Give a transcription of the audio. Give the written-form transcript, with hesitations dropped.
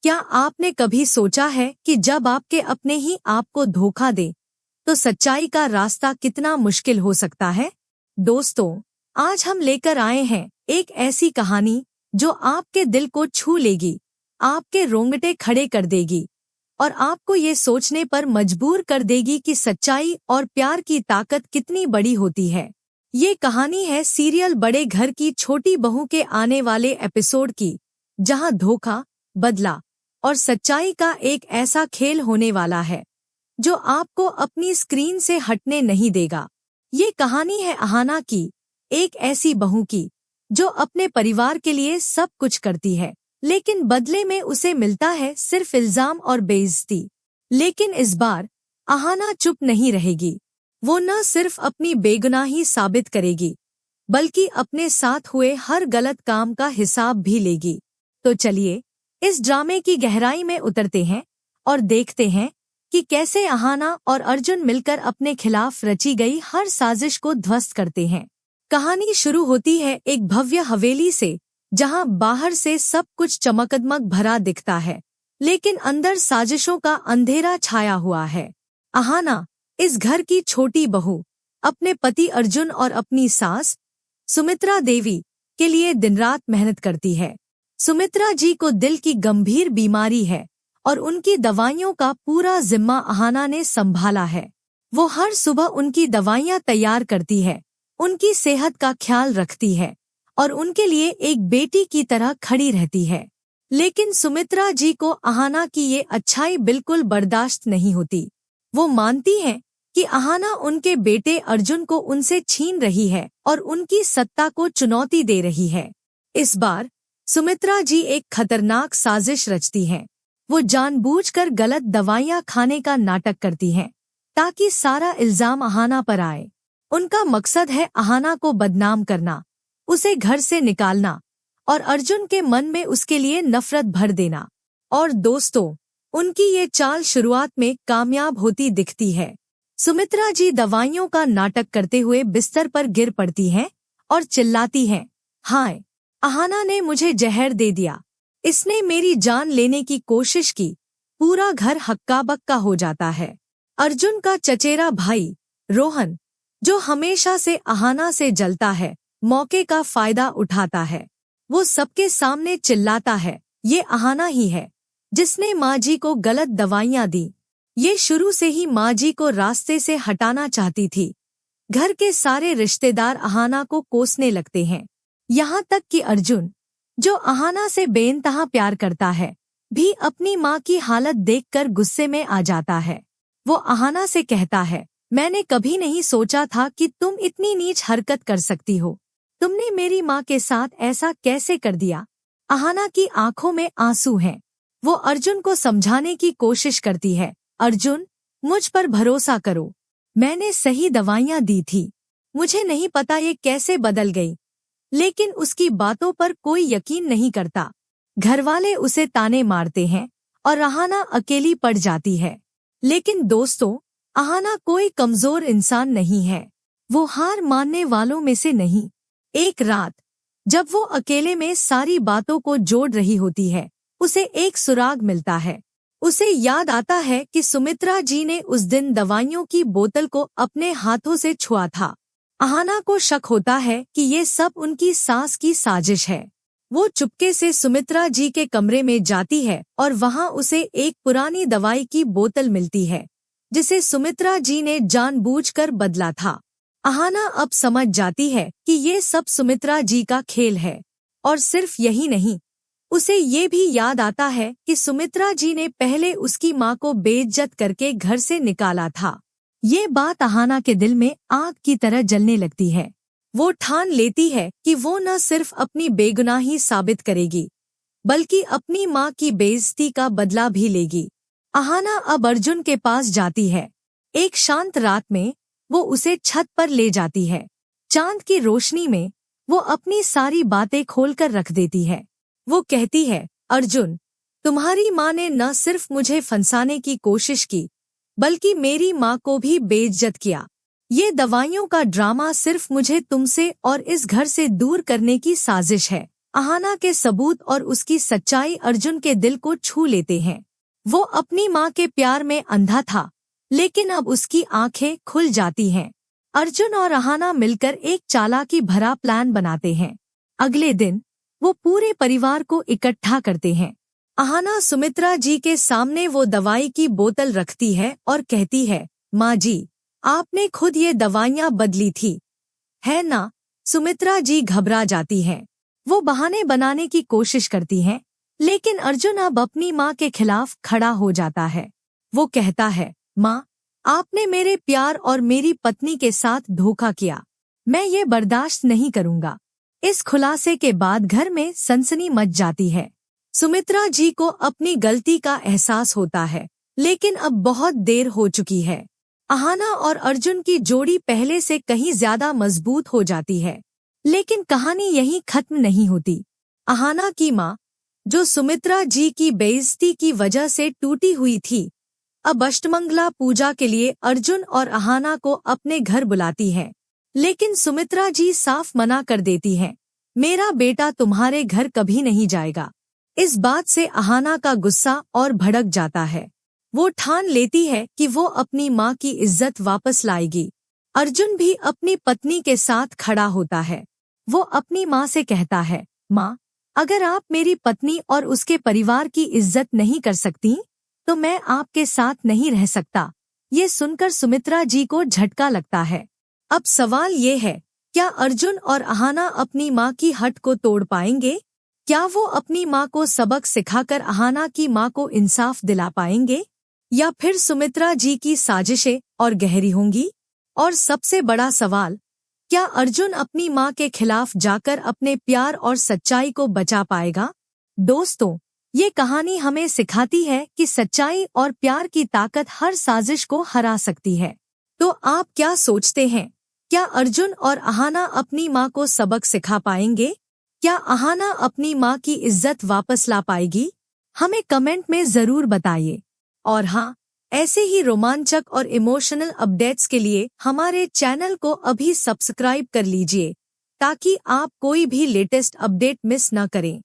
क्या आपने कभी सोचा है कि जब आपके अपने ही आपको धोखा दे तो सच्चाई का रास्ता कितना मुश्किल हो सकता है? दोस्तों, आज हम लेकर आए हैं एक ऐसी कहानी जो आपके दिल को छू लेगी, आपके रोंगटे खड़े कर देगी और आपको ये सोचने पर मजबूर कर देगी कि सच्चाई और प्यार की ताकत कितनी बड़ी होती है। ये कहानी है सीरियल बड़े घर की छोटी बहू के आने वाले एपिसोड की, जहां धोखा, बदला और सच्चाई का एक ऐसा खेल होने वाला है जो आपको अपनी स्क्रीन से हटने नहीं देगा। ये कहानी है अहाना की, एक ऐसी बहू की जो अपने परिवार के लिए सब कुछ करती है, लेकिन बदले में उसे मिलता है सिर्फ इल्जाम और बेइज्जती। लेकिन इस बार अहाना चुप नहीं रहेगी। वो न सिर्फ अपनी बेगुनाही साबित करेगी, बल्कि अपने साथ हुए हर गलत काम का हिसाब भी लेगी। तो चलिए इस ड्रामे की गहराई में उतरते हैं और देखते हैं कि कैसे अहाना और अर्जुन मिलकर अपने खिलाफ रची गई हर साजिश को ध्वस्त करते हैं। कहानी शुरू होती है एक भव्य हवेली से, जहां बाहर से सब कुछ चमकदमक भरा दिखता है, लेकिन अंदर साजिशों का अंधेरा छाया हुआ है। अहाना, इस घर की छोटी बहू, अपने पति अर्जुन और अपनी सास सुमित्रा देवी के लिए दिन-रात मेहनत करती है। सुमित्रा जी को दिल की गंभीर बीमारी है और उनकी दवाइयों का पूरा जिम्मा अहाना ने संभाला है। वो हर सुबह उनकी दवाइयां तैयार करती है, उनकी सेहत का ख्याल रखती है और उनके लिए एक बेटी की तरह खड़ी रहती है। लेकिन सुमित्रा जी को अहाना की ये अच्छाई बिल्कुल बर्दाश्त नहीं होती। वो मानती हैं कि अहाना उनके बेटे अर्जुन को उनसे छीन रही है और उनकी सत्ता को चुनौती दे रही है। इस बार सुमित्रा जी एक खतरनाक साजिश रचती हैं। वो जानबूझकर गलत दवाइयां खाने का नाटक करती हैं ताकि सारा इल्जाम अहाना पर आए। उनका मकसद है अहाना को बदनाम करना, उसे घर से निकालना और अर्जुन के मन में उसके लिए नफरत भर देना। और दोस्तों, उनकी ये चाल शुरुआत में कामयाब होती दिखती है। सुमित्रा जी दवाइयों का नाटक करते हुए बिस्तर पर गिर पड़ती हैं और चिल्लाती हैं, हाय, अहाना ने मुझे जहर दे दिया, इसने मेरी जान लेने की कोशिश की। पूरा घर हक्का बक्का हो जाता है। अर्जुन का चचेरा भाई रोहन, जो हमेशा से अहाना से जलता है, मौके का फायदा उठाता है। वो सबके सामने चिल्लाता है, ये अहाना ही है जिसने माँ जी को गलत दवाइयाँ दी। ये शुरू से ही माँ जी को रास्ते से हटाना चाहती थी। घर के सारे रिश्तेदार अहाना को कोसने लगते हैं, यहाँ तक कि अर्जुन, जो अहाना से बेइंतहा प्यार करता है, भी अपनी माँ की हालत देखकर गुस्से में आ जाता है। वो अहाना से कहता है, मैंने कभी नहीं सोचा था कि तुम इतनी नीच हरकत कर सकती हो। तुमने मेरी माँ के साथ ऐसा कैसे कर दिया? अहाना की आंखों में आंसू हैं। वो अर्जुन को समझाने की कोशिश करती है, अर्जुन, मुझ पर भरोसा करो, मैंने सही दवाइयाँ दी थी। मुझे नहीं पता ये कैसे बदल गई। लेकिन उसकी बातों पर कोई यकीन नहीं करता। घरवाले उसे ताने मारते हैं और अहाना अकेली पड़ जाती है। लेकिन दोस्तों, अहाना कोई कमजोर इंसान नहीं है। वो हार मानने वालों में से नहीं। एक रात जब वो अकेले में सारी बातों को जोड़ रही होती है, उसे एक सुराग मिलता है। उसे याद आता है कि सुमित्रा जी ने उस दिन दवाइयों की बोतल को अपने हाथों से छुआ था। अहाना को शक होता है कि ये सब उनकी सास की साजिश है। वो चुपके से सुमित्रा जी के कमरे में जाती है और वहां उसे एक पुरानी दवाई की बोतल मिलती है, जिसे सुमित्रा जी ने जानबूझकर बदला था। अहाना अब समझ जाती है कि ये सब सुमित्रा जी का खेल है। और सिर्फ यही नहीं, उसे ये भी याद आता है कि सुमित्रा जी ने पहले उसकी माँ को बेइज्जत करके घर से निकाला था। ये बात अहाना के दिल में आग की तरह जलने लगती है। वो ठान लेती है कि वो न सिर्फ अपनी बेगुनाही साबित करेगी, बल्कि अपनी माँ की बेइज्जती का बदला भी लेगी। अहाना अब अर्जुन के पास जाती है। एक शांत रात में वो उसे छत पर ले जाती है। चांद की रोशनी में वो अपनी सारी बातें खोलकर रख देती है। वो कहती है, अर्जुन, तुम्हारी माँ ने न सिर्फ मुझे फंसाने की कोशिश की, बल्कि मेरी माँ को भी बेइज्जत किया। ये दवाइयों का ड्रामा सिर्फ मुझे तुमसे और इस घर से दूर करने की साजिश है। अहाना के सबूत और उसकी सच्चाई अर्जुन के दिल को छू लेते हैं। वो अपनी माँ के प्यार में अंधा था, लेकिन अब उसकी आंखें खुल जाती हैं। अर्जुन और अहाना मिलकर एक चालाकी भरा प्लान बनाते हैं। अगले दिन वो पूरे परिवार को इकट्ठा करते हैं। अहाना सुमित्रा जी के सामने वो दवाई की बोतल रखती है और कहती है, माँ जी, आपने खुद ये दवाइयाँ बदली थी, है ना? सुमित्रा जी घबरा जाती हैं। वो बहाने बनाने की कोशिश करती हैं, लेकिन अर्जुन अब अपनी माँ के खिलाफ खड़ा हो जाता है। वो कहता है, माँ, आपने मेरे प्यार और मेरी पत्नी के साथ धोखा किया। मैं ये बर्दाश्त नहीं करूँगा। इस खुलासे के बाद घर में सनसनी मच जाती है। सुमित्रा जी को अपनी गलती का एहसास होता है, लेकिन अब बहुत देर हो चुकी है। अहाना और अर्जुन की जोड़ी पहले से कहीं ज्यादा मजबूत हो जाती है। लेकिन कहानी यहीं खत्म नहीं होती। अहाना की माँ, जो सुमित्रा जी की बेइज्जती की वजह से टूटी हुई थी, अब अष्टमंगला पूजा के लिए अर्जुन और अहाना को अपने घर बुलाती है। लेकिन सुमित्रा जी साफ मना कर देती हैं, मेरा बेटा तुम्हारे घर कभी नहीं जाएगा। इस बात से अहाना का गुस्सा और भड़क जाता है। वो ठान लेती है कि वो अपनी माँ की इज्जत वापस लाएगी। अर्जुन भी अपनी पत्नी के साथ खड़ा होता है। वो अपनी माँ से कहता है, माँ, अगर आप मेरी पत्नी और उसके परिवार की इज्जत नहीं कर सकती, तो मैं आपके साथ नहीं रह सकता। ये सुनकर सुमित्रा जी को झटका लगता है। अब सवाल ये है, क्या अर्जुन और अहाना अपनी माँ की हट को तोड़ पाएंगे? क्या वो अपनी माँ को सबक सिखाकर अहाना की माँ को इंसाफ दिला पाएंगे? या फिर सुमित्रा जी की साजिशें और गहरी होंगी? और सबसे बड़ा सवाल, क्या अर्जुन अपनी माँ के खिलाफ जाकर अपने प्यार और सच्चाई को बचा पाएगा? दोस्तों, ये कहानी हमें सिखाती है कि सच्चाई और प्यार की ताकत हर साजिश को हरा सकती है। तो आप क्या सोचते हैं? क्या अर्जुन और अहाना अपनी माँ को सबक सिखा पाएंगे? क्या अहाना अपनी माँ की इज्जत वापस ला पाएगी? हमें कमेंट में जरूर बताइए। और हाँ, ऐसे ही रोमांचक और इमोशनल अपडेट्स के लिए हमारे चैनल को अभी सब्सक्राइब कर लीजिए, ताकि आप कोई भी लेटेस्ट अपडेट मिस न करें।